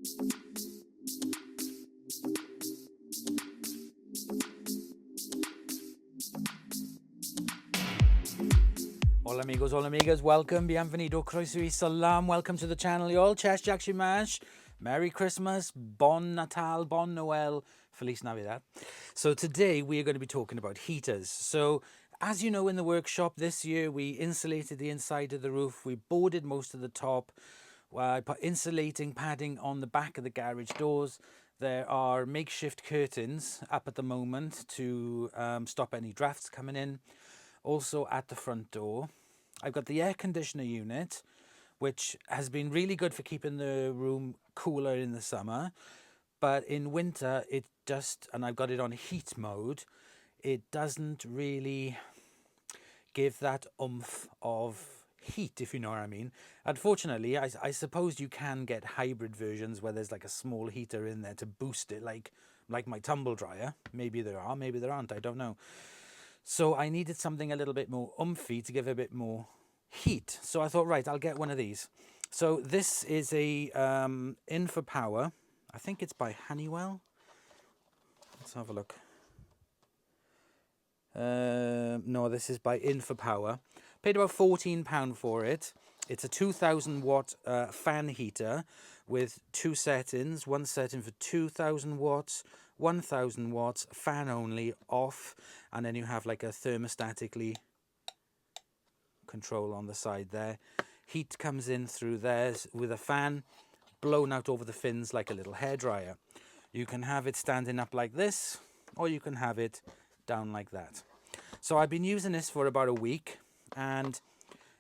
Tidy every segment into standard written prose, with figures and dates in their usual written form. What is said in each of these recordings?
Hola amigos, hola amigas, welcome, bienvenido, croeso y salam, welcome to the channel, y'all, Chess Jack Shimash, Merry Christmas, Bon Natal, Bon Noel, Feliz Navidad. So today we are going to be talking about heaters. So as you know, in the workshop this year we insulated the inside of the roof, we boarded most of the top, I put insulating padding on the back of the garage doors. There are makeshift curtains up at the moment to stop any drafts coming in. Also at the front door, I've got the air conditioner unit, which has been really good for keeping the room cooler in the summer. But in winter, it just, and I've got it on heat mode, it doesn't really give that oomph of heat, if you know what I mean. Unfortunately, I suppose you can get hybrid versions where there's like a small heater in there to boost it, like my tumble dryer. Maybe there are, maybe there aren't, I don't know. So I needed something a little bit more oomphy to give a bit more heat. So I thought, right, I'll get one of these. So this is a IntroAide. I think it's by Honeywell. Let's have a look. No, this is by IntroAide. Paid about £14 for it. It's a 2000 watt fan heater with two settings. One setting for 2000 watts, 1000 watts, fan only, off, and then you have like a thermostatically control on the side there. Heat comes in through there with a fan blown out over the fins like a little hairdryer. You can have it standing up like this, or you can have it down like that. So I've been using this for about a week, and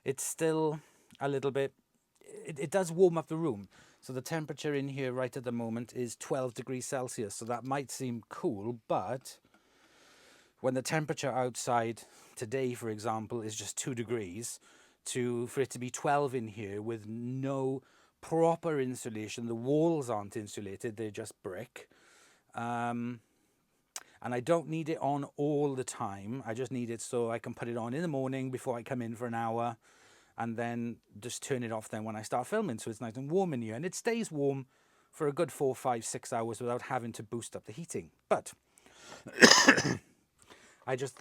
it's still a little bit, it does warm up the room. So the temperature in here right at the moment is 12 degrees Celsius. So that might seem cool, but when the temperature outside today, for example, is just 2 degrees, for it to be 12 in here with no proper insulation, the walls aren't insulated, they're just brick. And I don't need it on all the time. I just need it so I can put it on in the morning before I come in for an hour, and then just turn it off then when I start filming, so it's nice and warm in here. And it stays warm for a good 4, 5, 6 hours without having to boost up the heating. But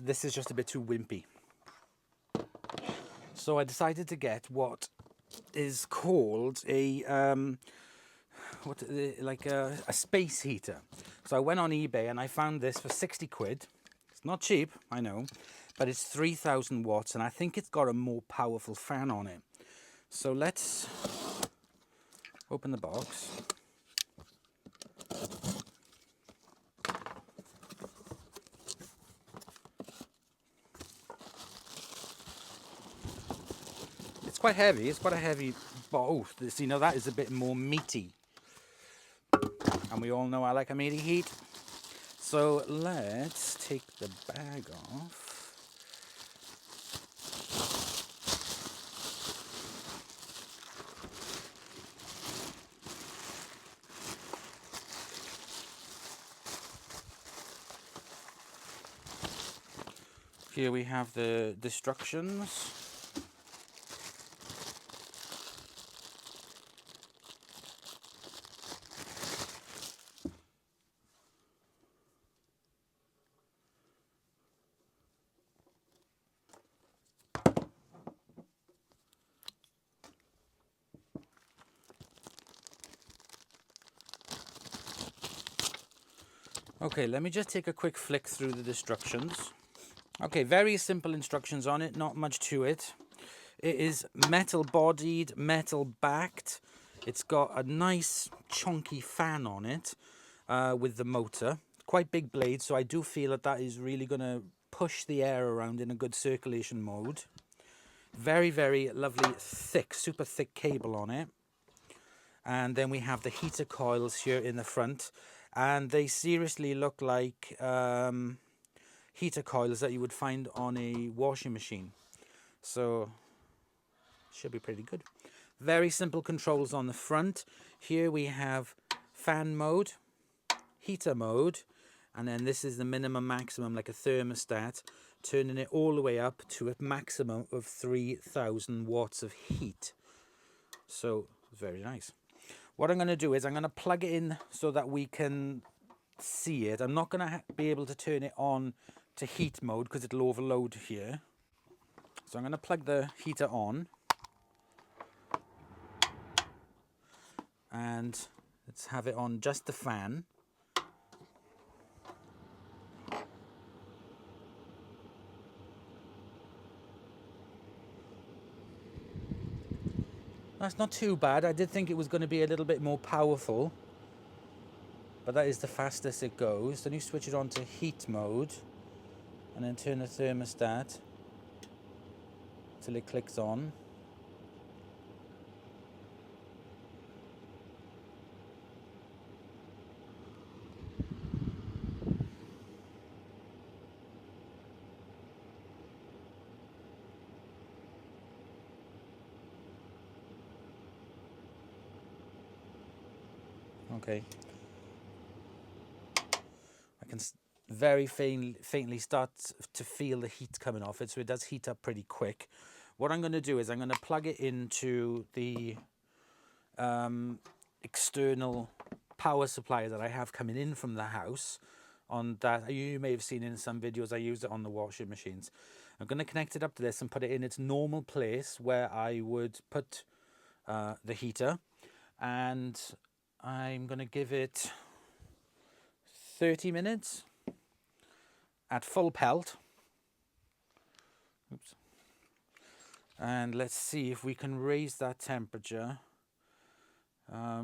this is just a bit too wimpy. So I decided to get what is called a space heater. So I went on eBay and I found this for 60 quid. It's not cheap, I know, but it's 3000 watts, and I think it's got a more powerful fan on it. So let's open the box. It's quite heavy. It's quite a heavy box. You know, that is a bit more meaty. And we all know I like a meaty heat. So let's take the bag off. Here we have the instructions. Okay, let me just take a quick flick through the instructions. Okay, very simple instructions on it, not much to it. It is metal bodied, metal backed. It's got a nice chunky fan on it with the motor. Quite big blade, so I do feel that is really going to push the air around in a good circulation mode. Very, very lovely, thick, super thick cable on it. And then we have the heater coils here in the front. And they seriously look like heater coils that you would find on a washing machine. So, should be pretty good. Very simple controls on the front. Here we have fan mode, heater mode, and then this is the minimum maximum, like a thermostat, turning it all the way up to a maximum of 3000 watts of heat. So, very nice. What I'm going to do is I'm going to plug it in so that we can see it. I'm not going to be able to turn it on to heat mode because it'll overload here. So I'm going to plug the heater on. And let's have it on just the fan. That's not too bad. I did think it was going to be a little bit more powerful, but that is the fastest it goes. Then you switch it on to heat mode and then turn the thermostat till it clicks on. Okay. I can very faintly start to feel the heat coming off it, so it does heat up pretty quick. What I'm going to do is I'm going to plug it into the external power supply that I have coming in from the house. On that, you may have seen in some videos, I use it on the washing machines. I'm going to connect it up to this and put it in its normal place where I would put the heater, and I'm going to give it 30 minutes at full pelt. Oops. And let's see if we can raise that temperature.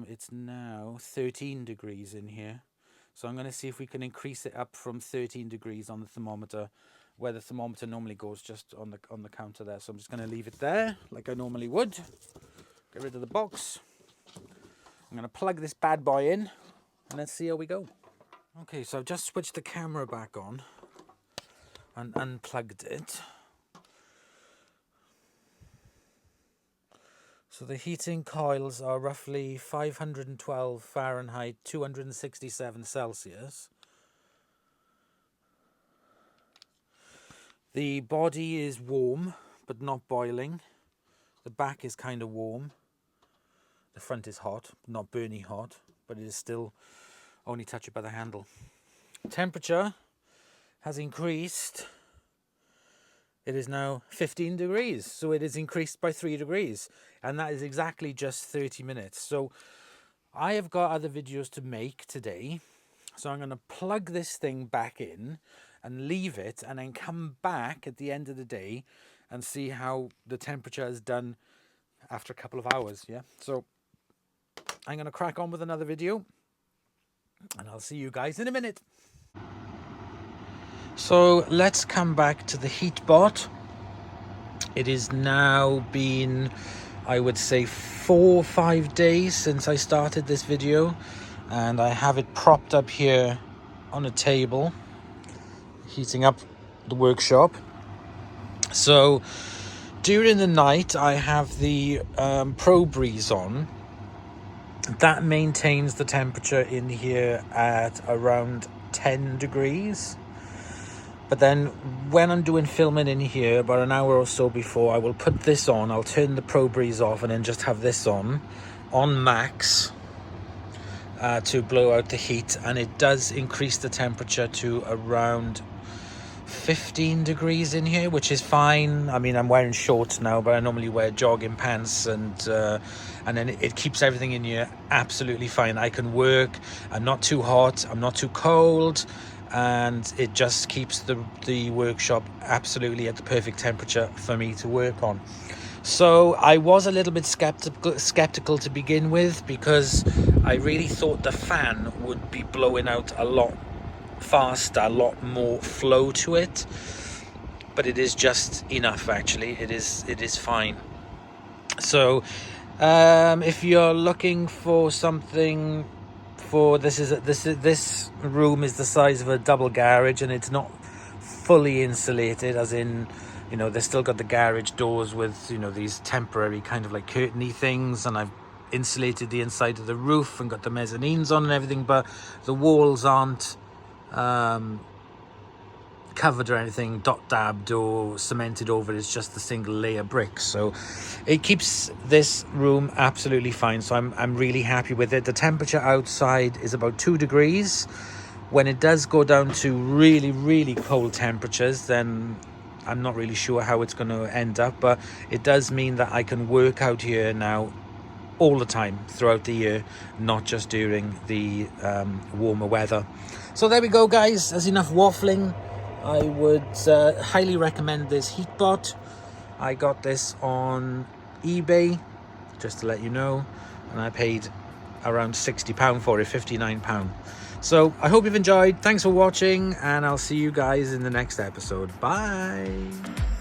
It's now 13 degrees in here. So I'm going to see if we can increase it up from 13 degrees on the thermometer, where the thermometer normally goes just on the counter there. So I'm just going to leave it there like I normally would. Get rid of the box. I'm going to plug this bad boy in and let's see how we go. Okay, so I've just switched the camera back on and unplugged it. So the heating coils are roughly 512 Fahrenheit, 267 Celsius. The body is warm, but not boiling. The back is kind of warm. The front is hot, not burning hot, but it is still only touched by the handle. Temperature has increased. It is now 15 degrees, so it is increased by 3 degrees, and that is exactly just 30 minutes. So I have got other videos to make today, so I'm going to plug this thing back in and leave it, and then come back at the end of the day and see how the temperature is done after a couple of hours. Yeah, so I'm going to crack on with another video, and I'll see you guys in a minute. So let's come back to the HeatBot. It is now been, I would say, 4 or 5 days since I started this video, and I have it propped up here on a table, heating up the workshop. So during the night I have the Pro Breeze on. That maintains the temperature in here at around 10 degrees. But then when I'm doing filming in here, about an hour or so before, I will put this on. I'll turn the Pro Breeze off and then just have this on max to blow out the heat. And it does increase the temperature to around 15 degrees in here, which is fine. I mean, I'm wearing shorts now, but I normally wear jogging pants, and then it keeps everything in here absolutely fine. I can work. I'm not too hot. I'm not too cold. And it just keeps the workshop absolutely at the perfect temperature for me to work on. So I was a little bit skeptical to begin with, because I really thought the fan would be blowing out a lot faster, a lot more flow to it, but it is just enough. Actually, it is fine. So if you're looking for something, this room is the size of a double garage, and it's not fully insulated, as in, you know, they've still got the garage doors with, you know, these temporary kind of like curtainy things, and I've insulated the inside of the roof and got the mezzanines on and everything, but the walls aren't covered or anything, dot dabbed or cemented over. It's just the single layer brick, so it keeps this room absolutely fine. So I'm really happy with it. The temperature outside is about 2 degrees. When it does go down to really cold temperatures, then I'm not really sure how it's going to end up, but it does mean that I can work out here now all the time throughout the year, not just during the warmer weather. So there we go, guys. There's enough waffling. I would highly recommend this HeatBot. I got this on eBay, just to let you know, and I paid around £60 for it, £59. So I hope you've enjoyed. Thanks for watching, and I'll see you guys in the next episode. Bye.